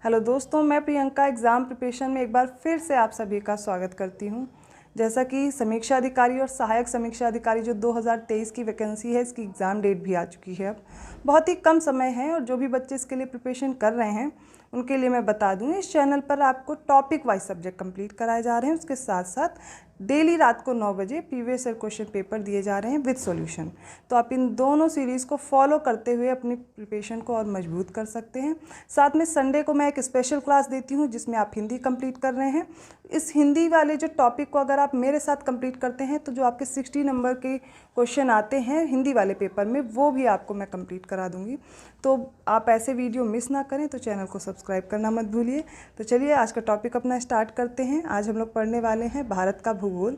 Hello दोस्तों, मैं Priyanka exam preparation में एक बार फिर से आप सभी का स्वागत करती हूं। जैसा कि समीक्षा अधिकारी और सहायक समीक्षा अधिकारी जो 2023 की वैकेंसी है, इसकी एग्ज़ाम डेट भी आ चुकी है। अब बहुत ही कम समय है और जो भी बच्चे इसके लिए प्रिपरेशन कर रहे हैं उनके लिए मैं बता दूं, इस चैनल पर आपको टॉपिक वाइज सब्जेक्ट कंप्लीट कराए जा रहे हैं। उसके साथ साथ डेली रात को 9 बजे प्रीवियस ईयर क्वेश्चन पेपर दिए जा रहे हैं विद सॉल्यूशन। तो आप इन दोनों सीरीज़ को फॉलो करते हुए अपनी प्रिपरेशन को और मजबूत कर सकते हैं। साथ में संडे को मैं एक स्पेशल क्लास देती हूं जिसमें आप हिंदी कंप्लीट कर रहे हैं। इस हिंदी वाले जो टॉपिक को अगर आप मेरे साथ कंप्लीट करते हैं तो जो आपके 60 नंबर के क्वेश्चन आते हैं हिंदी वाले पेपर में, वो भी आपको मैं कंप्लीट करा दूंगी। तो आप ऐसे वीडियो मिस ना करें तो चैनल को सब्सक्राइब करना मत भूलिए। तो चलिए आज का टॉपिक अपना स्टार्ट करते हैं। आज हम लोग पढ़ने वाले हैं भारत का भूगोल।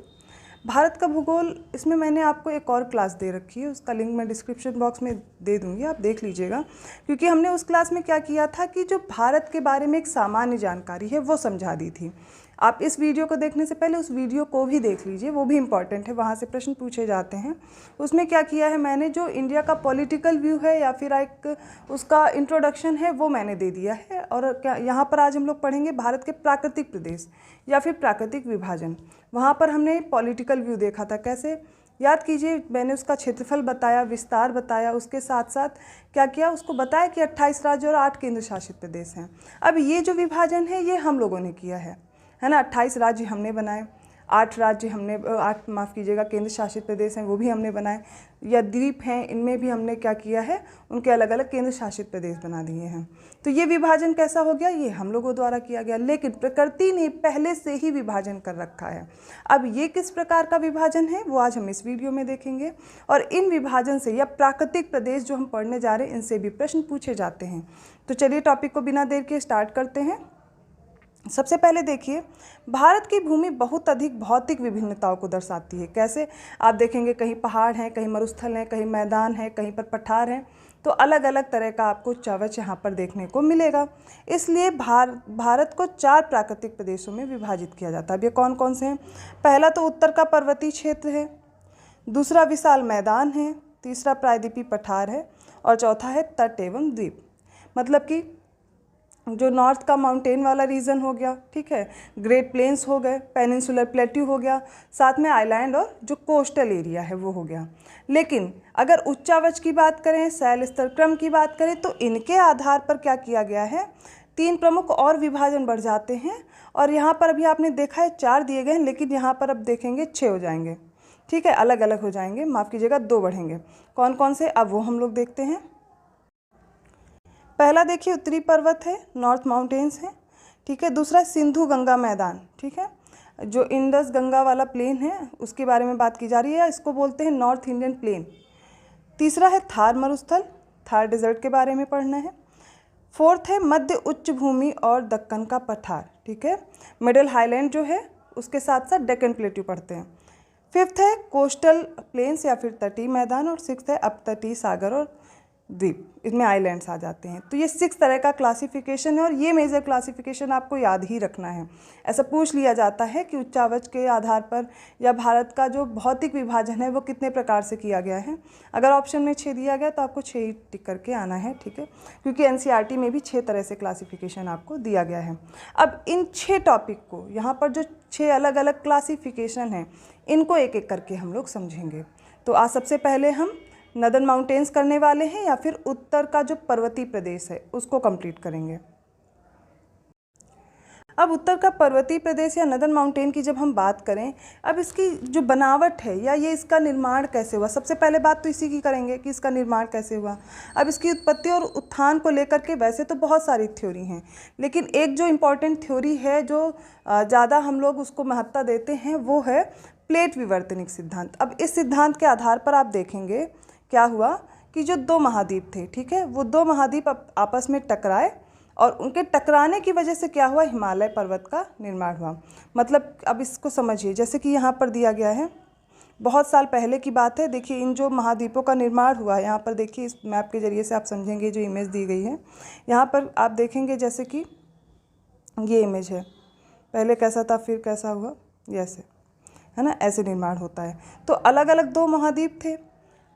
भारत का भूगोल, इसमें मैंने आपको एक और क्लास दे रखी है, उसका लिंक मैं डिस्क्रिप्शन बॉक्स में दे दूंगी, आप देख लीजिएगा। क्योंकि हमने उस क्लास में क्या किया था कि जो भारत के बारे में एक सामान्य जानकारी है वो समझा दी थी। आप इस वीडियो को देखने से पहले उस वीडियो को भी देख लीजिए, वो भी इम्पॉर्टेंट है, वहाँ से प्रश्न पूछे जाते हैं। उसमें क्या किया है मैंने, जो इंडिया का पॉलिटिकल व्यू है या फिर एक उसका इंट्रोडक्शन है वो मैंने दे दिया है। और क्या यहाँ पर आज हम लोग पढ़ेंगे भारत के प्राकृतिक प्रदेश या फिर प्राकृतिक विभाजन। वहाँ पर हमने पॉलिटिकल व्यू देखा था, कैसे याद कीजिए, मैंने उसका क्षेत्रफल बताया, विस्तार बताया, उसके साथ साथ क्या किया, उसको बताया कि 28 राज्य और 8 केंद्र शासित प्रदेश हैं। अब ये जो विभाजन है ये हम लोगों ने किया है ना। 28 राज्य हमने बनाए, 8 राज्य हमने 8 माफ़ कीजिएगा केंद्र शासित प्रदेश हैं वो भी हमने बनाए, या द्वीप हैं इनमें भी हमने क्या किया है, उनके अलग अलग केंद्र शासित प्रदेश बना दिए हैं। तो ये विभाजन कैसा हो गया, ये हम लोगों द्वारा किया गया, लेकिन प्रकृति ने पहले से ही विभाजन कर रखा है। अब ये किस प्रकार का विभाजन है वो आज हम इस वीडियो में देखेंगे। और इन विभाजन से या प्राकृतिक प्रदेश जो हम पढ़ने जा रहे हैं इनसे भी प्रश्न पूछे जाते हैं। तो चलिए टॉपिक को बिना देर के स्टार्ट करते हैं। सबसे पहले देखिए, भारत की भूमि बहुत अधिक भौतिक विभिन्नताओं को दर्शाती है। कैसे, आप देखेंगे कहीं पहाड़ हैं, कहीं मरुस्थल हैं, कहीं मैदान हैं, कहीं पर पठार हैं। तो अलग अलग तरह का आपको चावच यहाँ पर देखने को मिलेगा। इसलिए भारत को 4 प्राकृतिक प्रदेशों में विभाजित किया जाता है। अब ये कौन कौन से हैं? पहला तो उत्तर का पर्वतीय क्षेत्र है, दूसरा विशाल मैदान है, तीसरा प्रायद्वीपीय पठार है और चौथा है तट एवं द्वीप। मतलब कि जो नॉर्थ का माउंटेन वाला रीजन हो गया, ठीक है, ग्रेट प्लेन्स हो गए, पेनिनसुलर प्लेट्यू हो गया, साथ में आइलैंड और जो कोस्टल एरिया है वो हो गया। लेकिन अगर उच्चावच की बात करें, शैल स्तर क्रम की बात करें, तो इनके आधार पर क्या किया गया है, 3 प्रमुख और विभाजन बढ़ जाते हैं। और यहाँ पर अभी आपने देखा है 4 दिए गए हैं, लेकिन यहाँ पर अब देखेंगे 6 हो जाएंगे, ठीक है, अलग अलग हो जाएंगे, माफ़ कीजिएगा 2 बढ़ेंगे। कौन कौन से, अब वो हम लोग देखते हैं। पहला देखिए उत्तरी पर्वत है, नॉर्थ माउंटेन्स है, ठीक है। दूसरा सिंधु गंगा मैदान, ठीक है, जो इंडस गंगा वाला प्लेन है उसके बारे में बात की जा रही है, इसको बोलते हैं नॉर्थ इंडियन प्लेन। तीसरा है थार मरुस्थल, थार डेजर्ट के बारे में पढ़ना है। फोर्थ है मध्य उच्च भूमि और दक्कन का पठार, ठीक है, मिडिल हाईलैंड जो है उसके साथ साथ डेक्कन प्लेट्यू पढ़ते हैं। फिफ्थ है कोस्टल प्लेन्स या फिर तटीय मैदान, और सिक्स्थ है अपतटीय सागर और द्वीप, इसमें आइलैंड्स आ जाते हैं। तो ये 6 तरह का क्लासिफिकेशन है और ये मेजर क्लासिफिकेशन आपको याद ही रखना है। ऐसा पूछ लिया जाता है कि उच्चावच के आधार पर या भारत का जो भौतिक विभाजन है वो कितने प्रकार से किया गया है। अगर ऑप्शन में 6 दिया गया तो आपको 6 ही टिक करके आना है, ठीक है, क्योंकि एनसीईआरटी में भी 6 तरह से क्लासिफिकेशन आपको दिया गया है। अब इन 6 टॉपिक को, यहाँ पर जो 6 अलग अलग क्लासिफिकेशन हैं इनको एक एक करके हम लोग समझेंगे। तो आज सबसे पहले हम नदर्न माउंटेन्स करने वाले हैं या फिर उत्तर का जो पर्वतीय प्रदेश है उसको कंप्लीट करेंगे। अब उत्तर का पर्वतीय प्रदेश या नदर्न माउंटेन की जब हम बात करें, अब इसकी जो बनावट है या ये इसका निर्माण कैसे हुआ, सबसे पहले बात तो इसी की करेंगे कि इसका निर्माण कैसे हुआ। अब इसकी उत्पत्ति और उत्थान को लेकर के वैसे तो बहुत सारी थ्योरी हैं, लेकिन एक जो इम्पॉर्टेंट थ्योरी है जो ज़्यादा हम लोग उसको महत्ता देते हैं वो है प्लेट विवर्तनिक सिद्धांत। अब इस सिद्धांत के आधार पर आप देखेंगे क्या हुआ कि जो 2 महाद्वीप थे, ठीक है, वो 2 महाद्वीप आपस में टकराए और उनके टकराने की वजह से क्या हुआ, हिमालय पर्वत का निर्माण हुआ। मतलब अब इसको समझिए, जैसे कि यहाँ पर दिया गया है, बहुत साल पहले की बात है। देखिए इन जो महाद्वीपों का निर्माण हुआ है, यहाँ पर देखिए इस मैप के जरिए से आप समझेंगे, जो इमेज दी गई है यहाँ पर आप देखेंगे, जैसे कि ये इमेज है, पहले कैसा था फिर कैसा हुआ, ऐसे है ना, ऐसे निर्माण होता है। तो अलग अलग 2 महाद्वीप थे।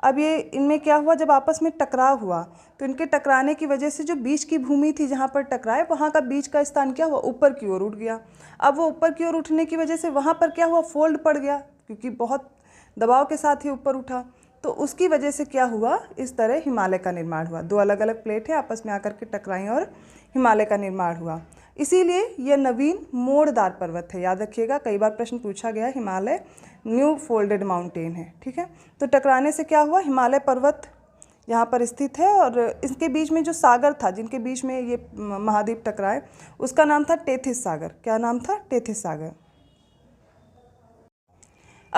अब ये इनमें क्या हुआ, जब आपस में टकराव हुआ तो इनके टकराने की वजह से जो बीच की भूमि थी जहाँ पर टकराए, वहाँ का बीच का स्थान क्या हुआ, ऊपर की ओर उठ गया। अब वो ऊपर की ओर उठने की वजह से वहाँ पर क्या हुआ, फोल्ड पड़ गया, क्योंकि बहुत दबाव के साथ ही ऊपर उठा। तो उसकी वजह से क्या हुआ, इस तरह हिमालय का निर्माण हुआ। दो अलग अलग प्लेट है, आपस में आकर के टकराई और हिमालय का निर्माण हुआ। इसीलिए यह नवीन मोड़दार पर्वत है। याद रखिएगा, कई बार प्रश्न पूछा गया, हिमालय न्यू फोल्डेड माउंटेन है। ठीक है, तो टकराने से क्या हुआ, हिमालय पर्वत यहाँ पर स्थित है और इसके बीच में जो सागर था, जिनके बीच में ये महाद्वीप टकराए, उसका नाम था टेथिस सागर। क्या नाम था, टेथिस सागर।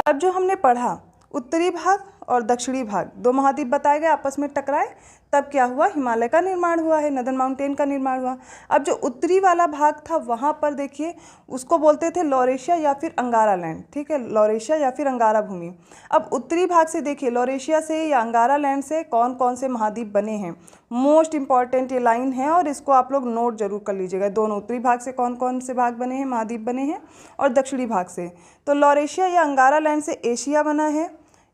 अब जो हमने पढ़ा, उत्तरी भाग और दक्षिणी भाग दो महाद्वीप बताए गए, आपस में टकराए, तब क्या हुआ, हिमालय का निर्माण हुआ है, नदन माउंटेन का निर्माण हुआ। अब जो उत्तरी वाला भाग था वहाँ पर देखिए, उसको बोलते थे लॉरेशिया या फिर अंगारा लैंड। ठीक है, लॉरेशिया या फिर अंगारा भूमि। अब उत्तरी भाग से देखिए, लॉरेशिया से या अंगारा लैंड से कौन कौन से महाद्वीप बने हैं, मोस्ट इंपॉर्टेंट ये लाइन है और इसको आप लोग नोट जरूर कर लीजिएगा। दोनों उत्तरी भाग से कौन कौन से भाग बने हैं, महाद्वीप बने हैं, और दक्षिणी भाग से। तो लॉरेशिया या अंगारा लैंड से एशिया बना है,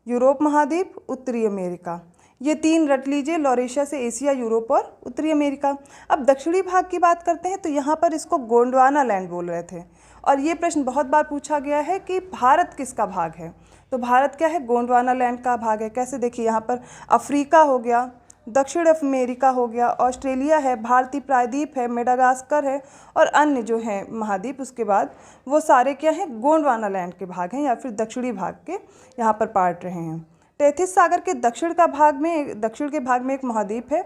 यूरोप महाद्वीप, उत्तरी अमेरिका। ये तीन रट लीजिए, लॉरेशिया से एशिया, यूरोप और उत्तरी अमेरिका। अब दक्षिणी भाग की बात करते हैं तो यहाँ पर इसको गोंडवाना लैंड बोल रहे थे, और ये प्रश्न बहुत बार पूछा गया है कि भारत किसका भाग है। तो भारत क्या है, गोंडवाना लैंड का भाग है। कैसे, देखिए यहाँ पर अफ्रीका हो गया, दक्षिण अमेरिका हो गया, ऑस्ट्रेलिया है, भारतीय प्रायद्वीप है, मेडागास्कर है और अन्य जो हैं महाद्वीप उसके बाद, वो सारे क्या हैं, गोंडवाना लैंड के भाग हैं या फिर दक्षिणी भाग के यहाँ पर पार्ट रहे हैं। टेथिस सागर के दक्षिण के भाग में एक महाद्वीप है,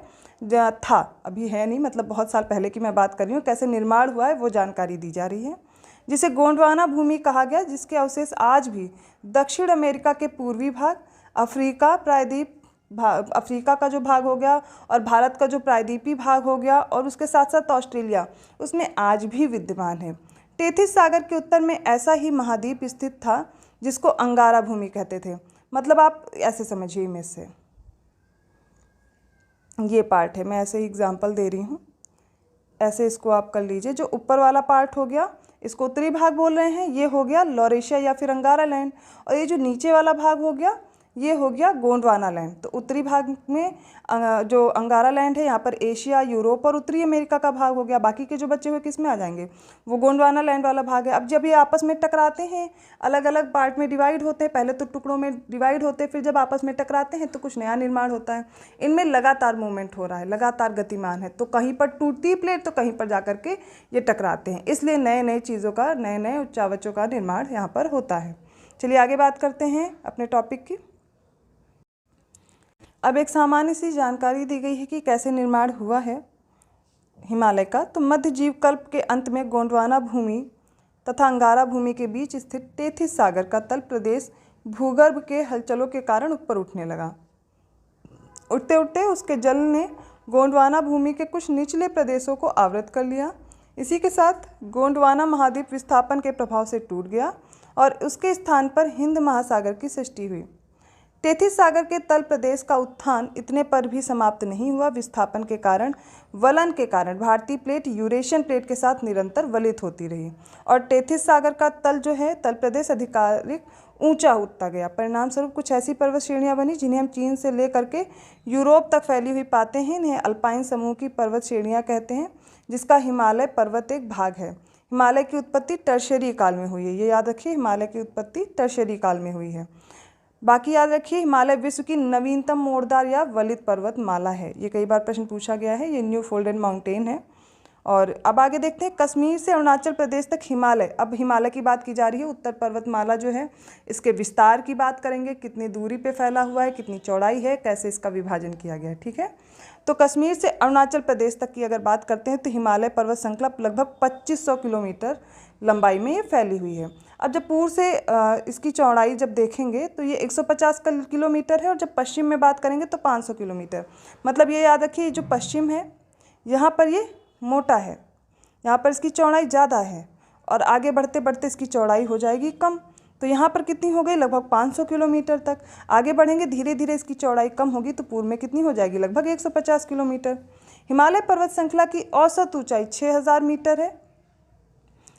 था, अभी है नहीं, मतलब बहुत साल पहले की मैं बात कर रही हूँ। कैसे निर्माण हुआ है वो जानकारी दी जा रही है, जिसे गोंडवाना भूमि कहा गया, जिसके अवशेष आज भी दक्षिण अमेरिका के पूर्वी भाग, अफ्रीका प्रायद्वीप, अफ्रीका का जो भाग हो गया और भारत का जो प्रायद्वीपीय भाग हो गया, और उसके साथ साथ ऑस्ट्रेलिया, उसमें आज भी विद्यमान है। टेथिस सागर के उत्तर में ऐसा ही महाद्वीप स्थित था जिसको अंगारा भूमि कहते थे। मतलब आप ऐसे समझिए, इमेज से ये पार्ट है, मैं ऐसे ही एग्जांपल दे रही हूँ, ऐसे इसको आप कर लीजिए। जो ऊपर वाला पार्ट हो गया, इसको उत्तरी भाग बोल रहे हैं, ये हो गया लॉरेशिया या फिर अंगारा लैंड, और ये जो नीचे वाला भाग हो गया, ये हो गया गोंडवाना लैंड। तो उत्तरी भाग में जो अंगारा लैंड है, यहाँ पर एशिया, यूरोप और उत्तरी अमेरिका का भाग हो गया। बाकी के जो बचे हुए किस में आ जाएंगे, वो गोंडवाना लैंड वाला भाग है। अब जब ये आपस में टकराते हैं, अलग अलग पार्ट में डिवाइड होते हैं, पहले तो टुकड़ों में डिवाइड होते हैं, फिर जब आपस में टकराते हैं तो कुछ नया निर्माण होता है। इनमें लगातार मूवमेंट हो रहा है, लगातार गतिमान है, तो कहीं पर टूटती प्लेट तो कहीं पर जाकर के ये टकराते हैं, इसलिए नए नए चीज़ों का, नए नए उच्चावचों का निर्माण यहाँ पर होता है। चलिए आगे बात करते हैं अपने टॉपिक की। अब एक सामान्य सी जानकारी दी गई है कि कैसे निर्माण हुआ है हिमालय का। तो मध्य जीवकल्प के अंत में गोंडवाना भूमि तथा अंगारा भूमि के बीच स्थित टेथिस सागर का तल प्रदेश भूगर्भ के हलचलों के कारण ऊपर उठने लगा। उठते उठते उसके जल ने गोंडवाना भूमि के कुछ निचले प्रदेशों को आवृत कर लिया। इसी के साथ गोंडवाना महाद्वीप विस्थापन के प्रभाव से टूट गया और उसके स्थान पर हिंद महासागर की सृष्टि हुई। टेथिस सागर के तल प्रदेश का उत्थान इतने पर भी समाप्त नहीं हुआ। विस्थापन के कारण, वलन के कारण भारतीय प्लेट यूरेशियन प्लेट के साथ निरंतर वलित होती रही और टेथिस सागर का तल जो है, तल प्रदेश अधिकारिक ऊंचा उठता गया। परिणाम स्वरूप कुछ ऐसी पर्वत श्रेणियां बनी जिन्हें हम चीन से लेकर के यूरोप तक फैली हुई पाते हैं। इन्हें अल्पाइन समूह की पर्वत श्रेणियां कहते हैं, जिसका हिमालय पर्वत एक भाग है। हिमालय की उत्पत्ति टर्शियरी काल में हुई है, ये याद रखिए, हिमालय की उत्पत्ति टर्शियरी काल में हुई है। बाकी याद रखिए, हिमालय विश्व की नवीनतम मोड़दार या वलित पर्वत माला है। ये कई बार प्रश्न पूछा गया है, ये न्यू फोल्डेड माउंटेन है। और अब आगे देखते हैं, कश्मीर से अरुणाचल प्रदेश तक हिमालय। अब हिमालय की बात की जा रही है, उत्तर पर्वतमाला जो है, इसके विस्तार की बात करेंगे, कितनी दूरी पे फैला हुआ है, कितनी चौड़ाई है, कैसे इसका विभाजन किया गया है। ठीक है, तो कश्मीर से अरुणाचल प्रदेश तक की अगर बात करते हैं तो हिमालय पर्वत श्रृंखला लगभग 2500 किलोमीटर लंबाई में ये फैली हुई है। अब जब पूर्व से इसकी चौड़ाई जब देखेंगे तो ये 150 किलोमीटर है, और जब पश्चिम में बात करेंगे तो 500 किलोमीटर। मतलब ये याद रखिए, जो पश्चिम है यहाँ पर ये मोटा है, यहाँ पर इसकी चौड़ाई ज़्यादा है, और आगे बढ़ते बढ़ते इसकी चौड़ाई हो जाएगी कम। तो यहाँ पर कितनी हो गई, लगभग 500 किलोमीटर तक। आगे बढ़ेंगे, धीरे धीरे इसकी चौड़ाई कम होगी, तो पूर्व में कितनी हो जाएगी, लगभग 150 किलोमीटर। हिमालय पर्वत श्रृंखला की औसत ऊंचाई 6000 मीटर है।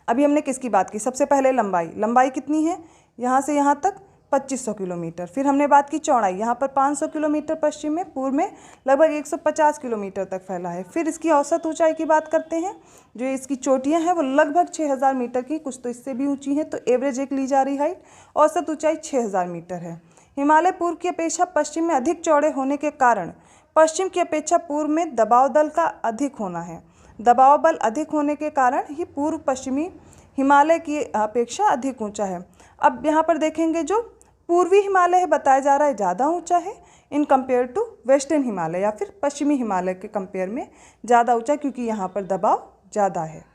अभी हमने किसकी बात की, सबसे पहले लंबाई कितनी है, यहाँ से यहाँ तक 2500 किलोमीटर। फिर हमने बात की चौड़ाई, यहाँ पर 500 किलोमीटर पश्चिम में, पूर्व में लगभग 150 किलोमीटर तक फैला है। फिर इसकी औसत ऊंचाई की बात करते हैं, जो इसकी चोटियाँ हैं वो लगभग 6000 मीटर की, कुछ तो इससे भी ऊंची हैं, तो एवरेज एक ली जा रही हाइट, औसत ऊंचाई 6000 मीटर है। हिमालय पूर्व की अपेक्षा पश्चिम में अधिक चौड़े होने के कारण पश्चिम की अपेक्षा पूर्व में दबाव दल का अधिक होना है। दबाव बल अधिक होने के कारण ही पूर्व पश्चिमी हिमालय की अपेक्षा अधिक ऊंचा है। अब यहाँ पर देखेंगे जो पूर्वी हिमालय है बताया जा रहा है ज़्यादा ऊंचा है in compare to western Himalaya, या फिर पश्चिमी हिमालय के कंपेयर में ज़्यादा ऊंचा, क्योंकि यहाँ पर दबाव ज़्यादा है।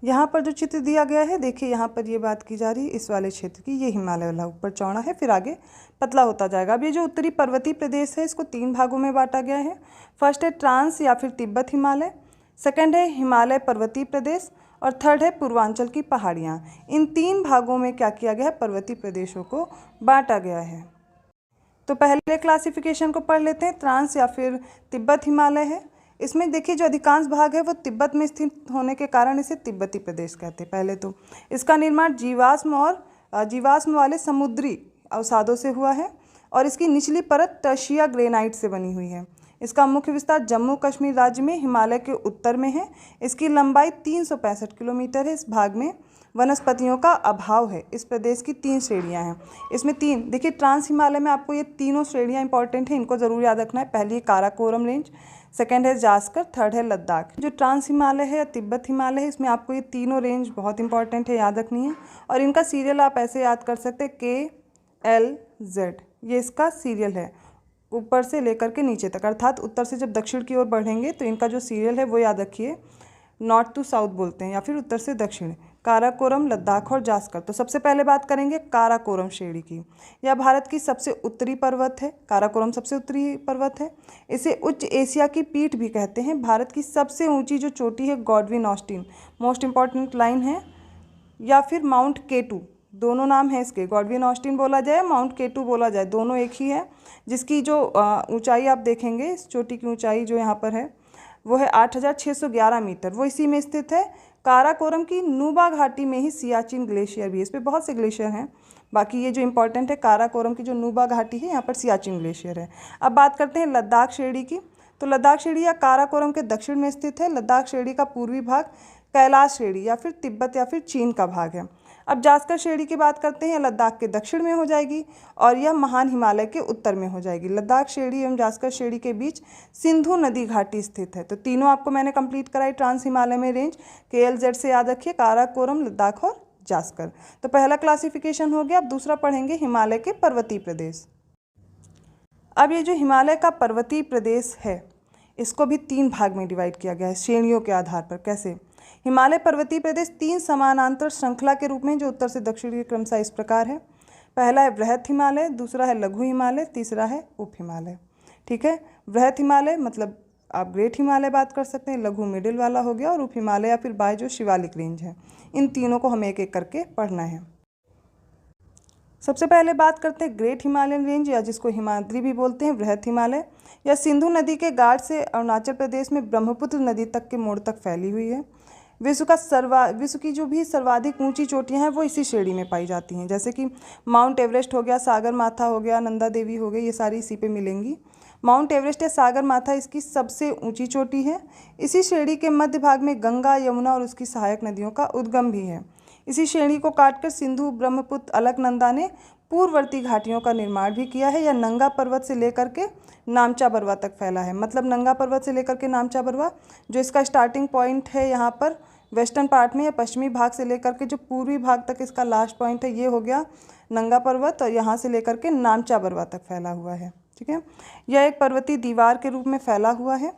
यहाँ पर जो चित्र दिया गया है, देखिए यहाँ पर ये बात की जा रही है इस वाले क्षेत्र की, ये हिमालय वाला ऊपर चौड़ा है, फिर आगे पतला होता जाएगा। अब ये जो उत्तरी पर्वतीय प्रदेश है इसको 3 भागों में बांटा गया है। फर्स्ट है ट्रांस या फिर तिब्बत हिमालय, सेकंड है हिमालय पर्वतीय प्रदेश, और थर्ड है पूर्वांचल की पहाड़ियाँ। इन 3 भागों में क्या किया गया है, पर्वतीय प्रदेशों को बांटा गया है। तो पहले क्लासिफिकेशन को पढ़ लेते हैं। ट्रांस या फिर तिब्बत हिमालय है, इसमें देखिए जो अधिकांश भाग है वो तिब्बत में स्थित होने के कारण इसे तिब्बती प्रदेश कहते हैं। पहले तो इसका निर्माण जीवाश्म वाले समुद्री अवसादों से हुआ है, और इसकी निचली परत टर्शिया ग्रेनाइट से बनी हुई है। इसका मुख्य विस्तार जम्मू कश्मीर राज्य में हिमालय के उत्तर में है। इसकी लंबाई 365 किलोमीटर है। इस भाग में वनस्पतियों का अभाव है। इस प्रदेश की 3 श्रेणियां हैं। इसमें 3 देखिए, ट्रांस हिमालय में आपको ये तीनों श्रेणियां इंपॉर्टेंट हैं, इनको जरूर याद रखना है। पहली है काराकोरम रेंज, सेकंड है जास्कर, थर्ड है लद्दाख। जो ट्रांस हिमालय है या तिब्बत हिमालय है, इसमें आपको ये तीनों रेंज बहुत इंपॉर्टेंट है, याद रखनी है। और इनका सीरियल आप ऐसे याद कर सकते हैं, KLZ, ये इसका सीरियल है ऊपर से लेकर के नीचे तक, अर्थात उत्तर से जब दक्षिण की ओर बढ़ेंगे तो इनका जो सीरियल है वो याद रखिए, नॉर्थ टू साउथ बोलते हैं या फिर उत्तर से दक्षिण। काराकोरम, लद्दाख और जास्कर। तो सबसे पहले बात करेंगे काराकोरम श्रेणी की। यह भारत की सबसे उत्तरी पर्वत है। काराकोरम सबसे उत्तरी पर्वत है। इसे उच्च एशिया की पीठ भी कहते हैं। भारत की सबसे ऊंची जो चोटी है Godwin Austen, most important line है, या फिर माउंट केटू, दोनों नाम है इसके। गॉडविन ऑस्टिन बोला जाए, माउंट केटू बोला जाए, दोनों एक ही है। जिसकी जो ऊंचाई आप देखेंगे, इस चोटी की ऊंचाई जो यहाँ पर है वो है 8611 मीटर, वो इसी में स्थित है। काराकोरम की नुबा घाटी में ही सियाचिन ग्लेशियर भी है। इस पर बहुत से ग्लेशियर हैं, बाकी ये जो इंपॉर्टेंट है काराकोरम की जो नुबा घाटी है, यहाँ पर सियाचिन ग्लेशियर है। अब बात करते हैं लद्दाख श्रेणी की। तो लद्दाख श्रेणी या काराकोरम के दक्षिण में स्थित है। लद्दाख श्रेणी का पूर्वी भाग कैलाश श्रेणी या फिर तिब्बत या फिर चीन का भाग है। अब जास्कर श्रेणी की बात करते हैं, लद्दाख के दक्षिण में हो जाएगी और यह महान हिमालय के उत्तर में हो जाएगी। लद्दाख श्रेणी एवं जास्कर श्रेणी के बीच सिंधु नदी घाटी स्थित है। तो तीनों आपको मैंने कंप्लीट कराई ट्रांस हिमालय में रेंज। KLZ से याद रखिए, काराकोरम, लद्दाख और जास्कर। तो पहला क्लासिफिकेशन हो गया। अब दूसरा पढ़ेंगे हिमालय के पर्वतीय प्रदेश। अब ये जो हिमालय का पर्वतीय प्रदेश है इसको भी 3 भाग में डिवाइड किया गया है श्रेणियों के आधार पर। कैसे? हिमालय पर्वतीय प्रदेश 3 समानांतर श्रृंखला के रूप में, जो उत्तर से दक्षिण के क्रमशः इस प्रकार है। पहला है बृहत हिमालय, दूसरा है लघु हिमालय, तीसरा है उप हिमालय। ठीक है, बृहत हिमालय मतलब आप ग्रेट हिमालय बात कर सकते हैं, लघु मिडिल वाला हो गया, और उप हिमालय या फिर बाय जो शिवालिक रेंज है। इन तीनों को हमें एक एक करके पढ़ना है। सबसे पहले बात करते हैं ग्रेट हिमालयन रेंज, या जिसको हिमाद्री भी बोलते हैं। बृहत हिमालय यह सिंधु नदी के घाट से अरुणाचल प्रदेश में ब्रह्मपुत्र नदी तक के मोड़ तक फैली हुई है। विश्व की जो भी सर्वाधिक ऊंची चोटियां हैं वो इसी श्रेणी में पाई जाती हैं, जैसे कि माउंट एवरेस्ट हो गया, सागर माथा हो गया, नंदा देवी हो गई, ये सारी इसी पे मिलेंगी। माउंट एवरेस्ट या सागर माथा इसकी सबसे ऊंची चोटी है। इसी श्रेणी के मध्य भाग में गंगा, यमुना और उसकी सहायक नदियों का उद्गम भी है। इसी श्रेणी को काटकर सिंधु, ब्रह्मपुत्र, अलकनंदा ने पूर्ववर्ती घाटियों का निर्माण भी किया है। यह नंगा पर्वत से लेकर के नामचा बरवा तक फैला है। मतलब नंगा पर्वत से लेकर के नामचा बरवा, जो इसका स्टार्टिंग पॉइंट है यहाँ पर वेस्टर्न पार्ट में या पश्चिमी भाग से लेकर के जो पूर्वी भाग तक इसका लास्ट पॉइंट है, ये हो गया नंगा पर्वत, और यहाँ से लेकर के नामचा बरवा तक फैला हुआ है। ठीक है, यह एक पर्वतीय दीवार के रूप में फैला हुआ है।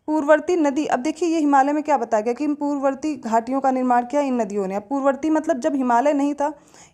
पूर्ववर्ती नदी, अब देखिए ये हिमालय में क्या बताया गया कि पूर्ववर्ती घाटियों का निर्माण किया इन नदियों ने। अब पूर्ववर्ती मतलब जब हिमालय नहीं था,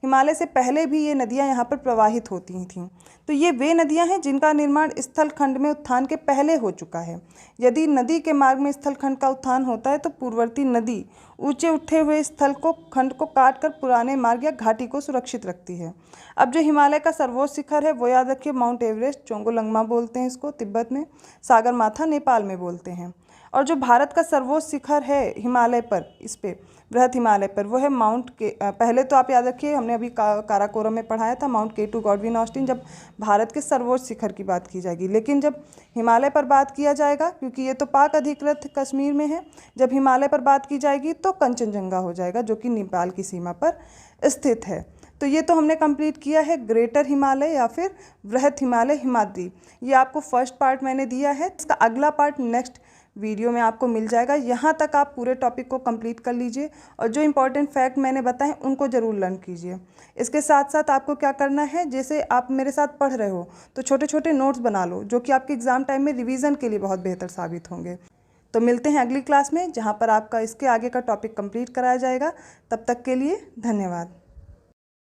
हिमालय से पहले भी ये नदियाँ यहाँ पर प्रवाहित होती थीं। तो ये वे नदियाँ हैं जिनका निर्माण स्थल खंड में उत्थान के पहले हो चुका है। यदि नदी के मार्ग में स्थल खंड का उत्थान होता है तो पूर्ववर्ती नदी ऊंचे उठे हुए स्थल को खंड को काट कर पुराने मार्ग या घाटी को सुरक्षित रखती है। अब जो हिमालय का सर्वोच्च शिखर है वो याद रखिए माउंट एवरेस्ट, चोंगोलंगमा बोलते हैं इसको तिब्बत में, सागर माथा नेपाल में बोलते हैं। और जो भारत का सर्वोच्च शिखर है हिमालय पर, इस पे बृहद हिमालय पर, वो है माउंट के। पहले तो आप याद रखिए, हमने अभी काराकोरम में पढ़ाया था माउंट K2 गॉडविन ऑस्टिन, जब भारत के सर्वोच्च शिखर की बात की जाएगी। लेकिन जब हिमालय पर बात किया जाएगा, क्योंकि ये तो पाक अधिकृत कश्मीर में है, जब हिमालय पर बात की जाएगी तो कंचनजंगा हो जाएगा, जो कि नेपाल की सीमा पर स्थित है। तो ये तो हमने कंप्लीट किया है ग्रेटर हिमालय या फिर बृहद हिमालय हिमाद्री। ये आपको फर्स्ट पार्ट मैंने दिया है, इसका अगला पार्ट नेक्स्ट वीडियो में आपको मिल जाएगा। यहाँ तक आप पूरे टॉपिक को कंप्लीट कर लीजिए और जो इंपॉर्टेंट फैक्ट मैंने बताए उनको ज़रूर लर्न कीजिए। इसके साथ साथ आपको क्या करना है, जैसे आप मेरे साथ पढ़ रहे हो तो छोटे छोटे नोट्स बना लो, जो कि आपके एग्ज़ाम टाइम में रिवीजन के लिए बहुत बेहतर साबित होंगे। तो मिलते हैं अगली क्लास में, जहाँ पर आपका इसके आगे का टॉपिक कंप्लीट कराया जाएगा। तब तक के लिए धन्यवाद।